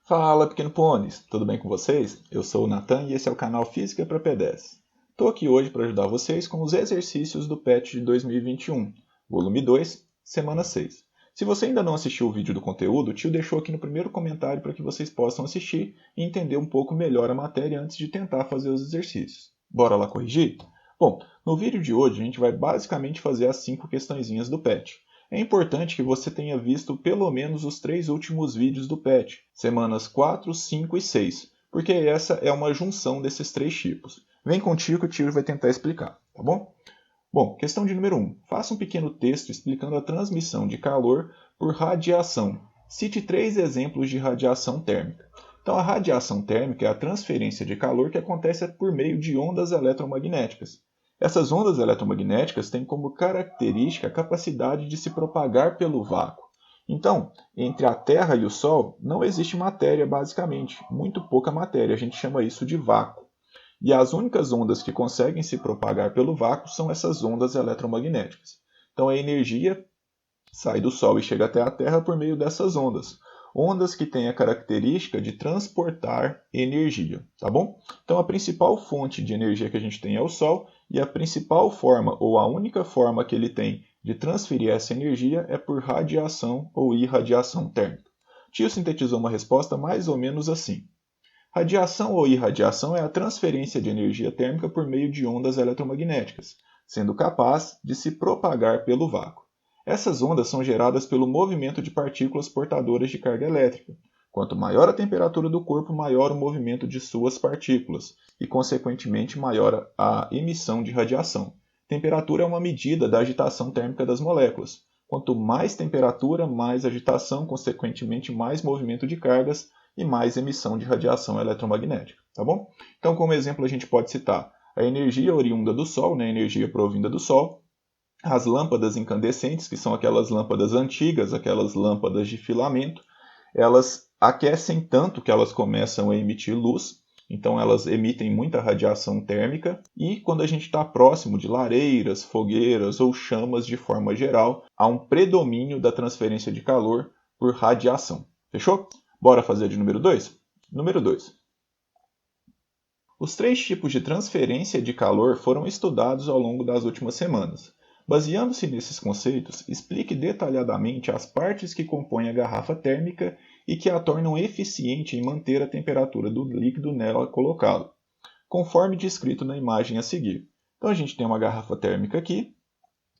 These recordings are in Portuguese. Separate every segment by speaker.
Speaker 1: Fala, pequeno pôneis! Tudo bem com vocês? Eu sou o Nathan e esse é o canal Física para P10. Estou aqui hoje para ajudar vocês com os exercícios do PET de 2021, volume 2, semana 6. Se você ainda não assistiu o vídeo do conteúdo, o tio deixou aqui no primeiro comentário para que vocês possam assistir e entender um pouco melhor a matéria antes de tentar fazer os exercícios. Bora lá corrigir? Bom, no vídeo de hoje a gente vai basicamente fazer as 5 questõezinhas do PET. É importante que você tenha visto pelo menos os 3 últimos vídeos do PET, semanas 4, 5 e 6, porque essa é uma junção desses 3 tipos. Vem contigo que o tio vai tentar explicar, tá bom? Bom, questão de número 1. Faça um pequeno texto explicando a transmissão de calor por radiação. Cite 3 exemplos de radiação térmica. Então, a radiação térmica é a transferência de calor que acontece por meio de ondas eletromagnéticas. Essas ondas eletromagnéticas têm como característica a capacidade de se propagar pelo vácuo. Então, entre a Terra e o Sol não existe matéria basicamente, muito pouca matéria, a gente chama isso de vácuo. E as únicas ondas que conseguem se propagar pelo vácuo são essas ondas eletromagnéticas. Então a energia sai do Sol e chega até a Terra por meio dessas ondas. Ondas que têm a característica de transportar energia, tá bom? Então a principal fonte de energia que a gente tem é o Sol e a principal forma ou a única forma que ele tem de transferir essa energia é por radiação ou irradiação térmica. Tio sintetizou uma resposta mais ou menos assim. Radiação ou irradiação é a transferência de energia térmica por meio de ondas eletromagnéticas, sendo capaz de se propagar pelo vácuo. Essas ondas são geradas pelo movimento de partículas portadoras de carga elétrica. Quanto maior a temperatura do corpo, maior o movimento de suas partículas e, consequentemente, maior a emissão de radiação. Temperatura é uma medida da agitação térmica das moléculas. Quanto mais temperatura, mais agitação, consequentemente, mais movimento de cargas e mais emissão de radiação eletromagnética, tá bom? Então, como exemplo, a gente pode citar a energia oriunda do Sol, a energia provinda do Sol, as lâmpadas incandescentes, que são aquelas lâmpadas antigas, aquelas lâmpadas de filamento, elas aquecem tanto que elas começam a emitir luz, então elas emitem muita radiação térmica, e quando a gente está próximo de lareiras, fogueiras ou chamas de forma geral, há um predomínio da transferência de calor por radiação. Fechou? Bora fazer de número 2? Número 2. Os 3 tipos de transferência de calor foram estudados ao longo das últimas semanas. Baseando-se nesses conceitos, explique detalhadamente as partes que compõem a garrafa térmica e que a tornam eficiente em manter a temperatura do líquido nela colocado, conforme descrito na imagem a seguir. Então a gente tem uma garrafa térmica aqui,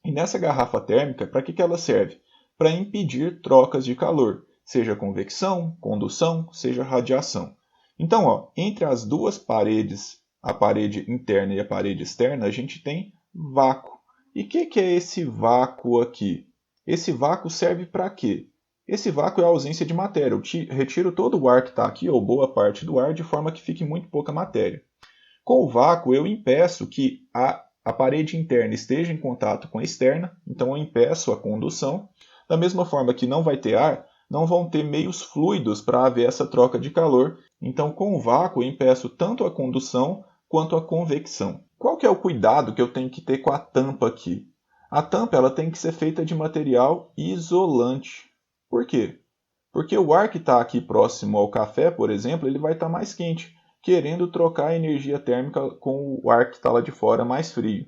Speaker 1: e nessa garrafa térmica, para que ela serve? Para impedir trocas de calor, seja convecção, condução, seja radiação. Então, entre as duas paredes, a parede interna e a parede externa, a gente tem vácuo. E o que é esse vácuo aqui? Esse vácuo serve para quê? Esse vácuo é a ausência de matéria. Eu retiro todo o ar que está aqui, ou boa parte do ar, de forma que fique muito pouca matéria. Com o vácuo, eu impeço que a parede interna esteja em contato com a externa, então eu impeço a condução. Da mesma forma que não vai ter ar, não vão ter meios fluidos para haver essa troca de calor. Então, com o vácuo, eu impeço tanto a condução quanto a convecção. Qual que é o cuidado que eu tenho que ter com a tampa aqui? A tampa ela tem que ser feita de material isolante. Por quê? Porque o ar que está aqui próximo ao café, por exemplo, ele vai estar mais quente, querendo trocar a energia térmica com o ar que está lá de fora mais frio.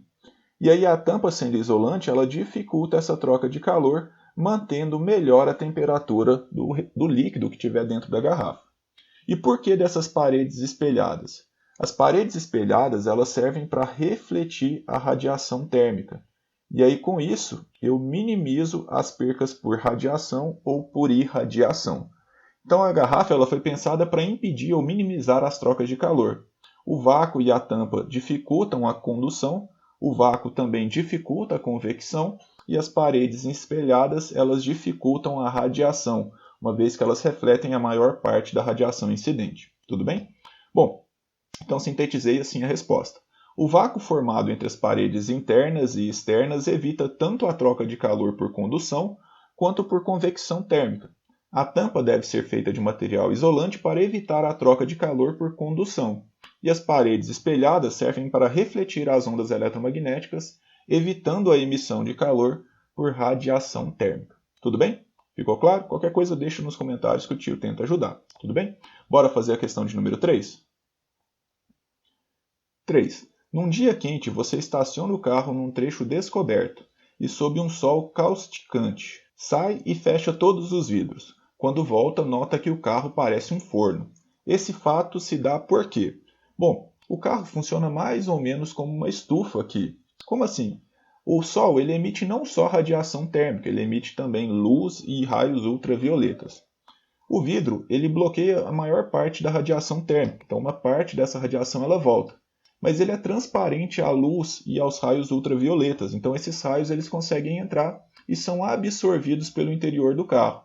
Speaker 1: E aí a tampa sendo isolante, ela dificulta essa troca de calor, mantendo melhor a temperatura do líquido que tiver dentro da garrafa. E por que dessas paredes espelhadas? As paredes espelhadas elas servem para refletir a radiação térmica. E aí com isso eu minimizo as percas por radiação ou por irradiação. Então a garrafa ela foi pensada para impedir ou minimizar as trocas de calor. O vácuo e a tampa dificultam a condução, o vácuo também dificulta a convecção e as paredes espelhadas elas dificultam a radiação, uma vez que elas refletem a maior parte da radiação incidente. Tudo bem? Bom, então sintetizei assim a resposta. O vácuo formado entre as paredes internas e externas evita tanto a troca de calor por condução quanto por convecção térmica. A tampa deve ser feita de material isolante para evitar a troca de calor por condução. E as paredes espelhadas servem para refletir as ondas eletromagnéticas, evitando a emissão de calor por radiação térmica. Tudo bem? Ficou claro? Qualquer coisa deixa nos comentários que o tio tenta ajudar. Tudo bem? Bora fazer a questão de número 3? 3. Num dia quente, você estaciona o carro num trecho descoberto e sob um sol causticante. Sai e fecha todos os vidros. Quando volta, nota que o carro parece um forno. Esse fato se dá por quê? Bom, o carro funciona mais ou menos como uma estufa aqui. Como assim? O sol ele emite não só radiação térmica, ele emite também luz e raios ultravioletas. O vidro ele bloqueia a maior parte da radiação térmica, então uma parte dessa radiação ela volta. Mas ele é transparente à luz e aos raios ultravioletas, então esses raios eles conseguem entrar e são absorvidos pelo interior do carro.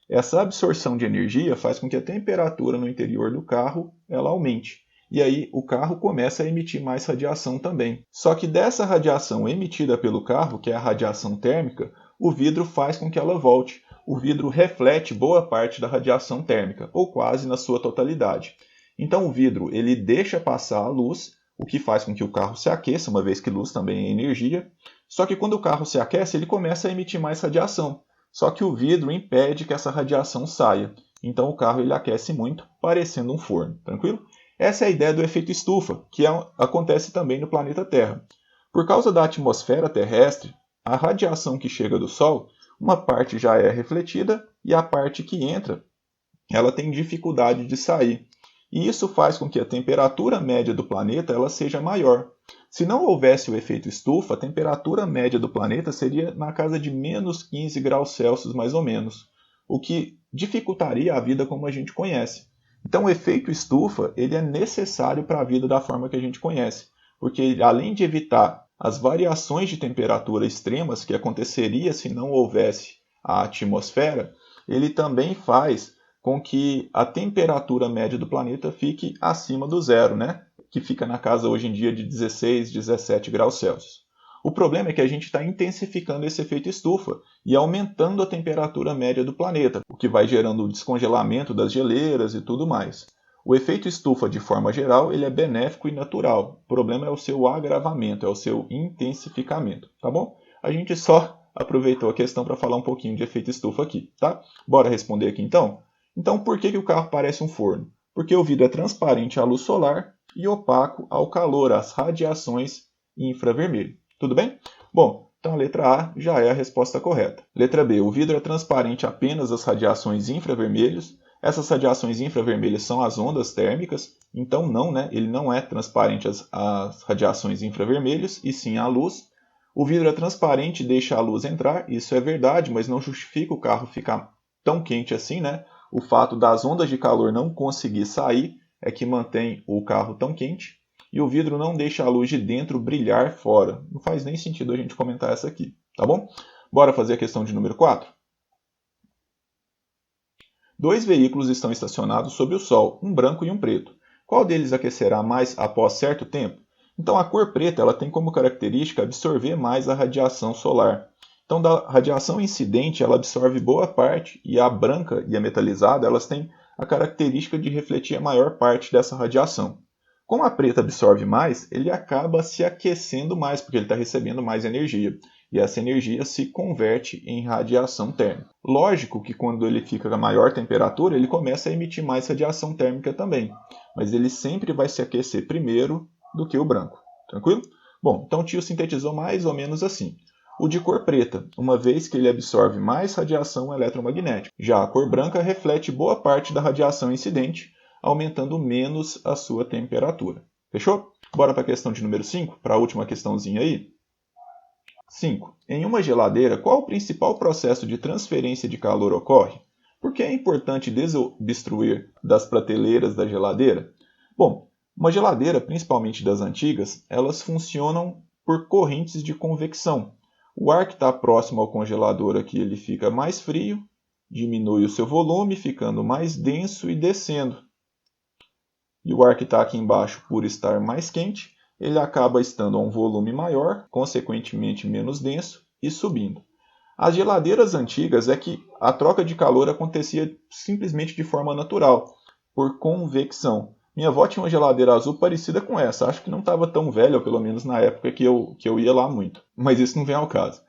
Speaker 1: Essa absorção de energia faz com que a temperatura no interior do carro ela aumente. E aí o carro começa a emitir mais radiação também. Só que dessa radiação emitida pelo carro, que é a radiação térmica, o vidro faz com que ela volte. O vidro reflete boa parte da radiação térmica, ou quase na sua totalidade. Então o vidro ele deixa passar a luz, o que faz com que o carro se aqueça, uma vez que luz também é energia. Só que quando o carro se aquece, ele começa a emitir mais radiação. Só que o vidro impede que essa radiação saia. Então o carro ele aquece muito, parecendo um forno. Tranquilo? Essa é a ideia do efeito estufa, que acontece também no planeta Terra. Por causa da atmosfera terrestre, a radiação que chega do Sol, uma parte já é refletida e a parte que entra, ela tem dificuldade de sair. E isso faz com que a temperatura média do planeta ela seja maior. Se não houvesse o efeito estufa, a temperatura média do planeta seria na casa de menos 15 graus Celsius, mais ou menos, o que dificultaria a vida como a gente conhece. Então, o efeito estufa ele é necessário para a vida da forma que a gente conhece, porque além de evitar as variações de temperatura extremas que aconteceria se não houvesse a atmosfera, ele também faz com que a temperatura média do planeta fique acima do zero, né? Que fica na casa hoje em dia de 16, 17 graus Celsius. O problema é que a gente está intensificando esse efeito estufa e aumentando a temperatura média do planeta, o que vai gerando o descongelamento das geleiras e tudo mais. O efeito estufa, de forma geral, ele é benéfico e natural. O problema é o seu agravamento, é o seu intensificamento, tá bom? A gente só aproveitou a questão para falar um pouquinho de efeito estufa aqui, tá? Bora responder aqui então? Então, por que o carro parece um forno? Porque o vidro é transparente à luz solar e opaco ao calor, às radiações infravermelho. Tudo bem? Bom, então a letra A já é a resposta correta. Letra B, o vidro é transparente apenas às radiações infravermelhas. Essas radiações infravermelhas são as ondas térmicas, então não, né? Ele não é transparente às radiações infravermelhas, e sim à luz. O vidro é transparente e deixa a luz entrar, isso é verdade, mas não justifica o carro ficar tão quente assim, né? O fato das ondas de calor não conseguir sair é que mantém o carro tão quente. E o vidro não deixa a luz de dentro brilhar fora. Não faz nem sentido a gente comentar essa aqui, tá bom? Bora fazer a questão de número 4? 2 veículos estão estacionados sob o sol, um branco e um preto. Qual deles aquecerá mais após certo tempo? Então a cor preta ela tem como característica absorver mais a radiação solar. Então da radiação incidente ela absorve boa parte e a branca e a metalizada elas têm a característica de refletir a maior parte dessa radiação. Como a preta absorve mais, ele acaba se aquecendo mais, porque ele está recebendo mais energia. E essa energia se converte em radiação térmica. Lógico que quando ele fica a maior temperatura, ele começa a emitir mais radiação térmica também. Mas ele sempre vai se aquecer primeiro do que o branco. Tranquilo? Bom, então o tio sintetizou mais ou menos assim. O de cor preta, uma vez que ele absorve mais radiação eletromagnética. Já a cor branca reflete boa parte da radiação incidente, aumentando menos a sua temperatura. Fechou? Bora para a questão de número 5, para a última questãozinha aí. 5. Em uma geladeira, qual o principal processo de transferência de calor ocorre? Por que é importante desobstruir das prateleiras da geladeira? Bom, uma geladeira, principalmente das antigas, elas funcionam por correntes de convecção. O ar que está próximo ao congelador aqui ele fica mais frio, diminui o seu volume, ficando mais denso e descendo. E o ar que está aqui embaixo, por estar mais quente, ele acaba estando a um volume maior, consequentemente menos denso, e subindo. As geladeiras antigas é que a troca de calor acontecia simplesmente de forma natural, por convecção. Minha avó tinha uma geladeira azul parecida com essa, acho que não estava tão velha, ou pelo menos na época que eu ia lá muito, mas isso não vem ao caso.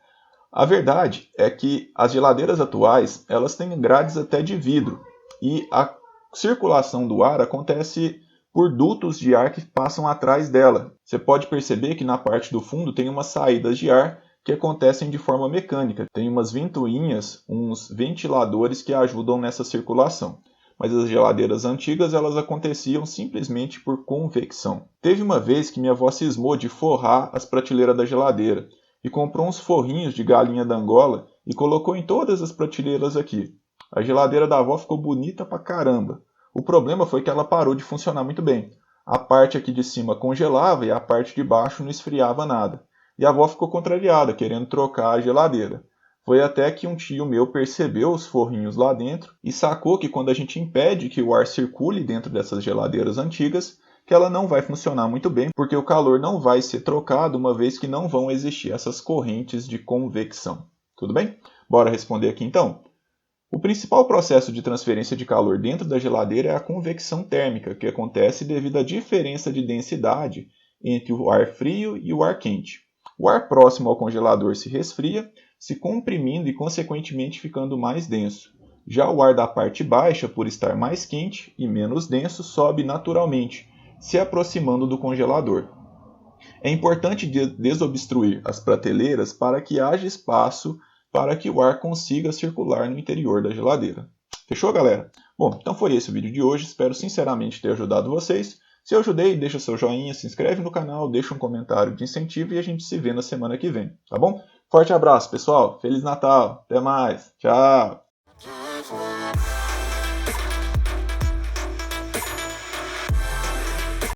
Speaker 1: A verdade é que as geladeiras atuais, elas têm grades até de vidro e a circulação do ar acontece por dutos de ar que passam atrás dela. Você pode perceber que na parte do fundo tem umas saídas de ar que acontecem de forma mecânica. Tem umas ventoinhas, uns ventiladores que ajudam nessa circulação. Mas as geladeiras antigas elas aconteciam simplesmente por convecção. Teve uma vez que minha avó cismou de forrar as prateleiras da geladeira e comprou uns forrinhos de galinha da Angola e colocou em todas as prateleiras aqui. A geladeira da avó ficou bonita pra caramba. O problema foi que ela parou de funcionar muito bem. A parte aqui de cima congelava e a parte de baixo não esfriava nada. E a avó ficou contrariada, querendo trocar a geladeira. Foi até que um tio meu percebeu os forrinhos lá dentro e sacou que quando a gente impede que o ar circule dentro dessas geladeiras antigas, que ela não vai funcionar muito bem, porque o calor não vai ser trocado, uma vez que não vão existir essas correntes de convecção. Tudo bem? Bora responder aqui então? O principal processo de transferência de calor dentro da geladeira é a convecção térmica, que acontece devido à diferença de densidade entre o ar frio e o ar quente. O ar próximo ao congelador se resfria, se comprimindo e, consequentemente, ficando mais denso. Já o ar da parte baixa, por estar mais quente e menos denso, sobe naturalmente, se aproximando do congelador. É importante desobstruir as prateleiras para que haja espaço para que o ar consiga circular no interior da geladeira. Fechou, galera? Bom, então foi esse o vídeo de hoje. Espero sinceramente ter ajudado vocês. Se eu ajudei, deixa seu joinha, se inscreve no canal, deixa um comentário de incentivo e a gente se vê na semana que vem, tá bom? Forte abraço, pessoal. Feliz Natal. Até mais. Tchau.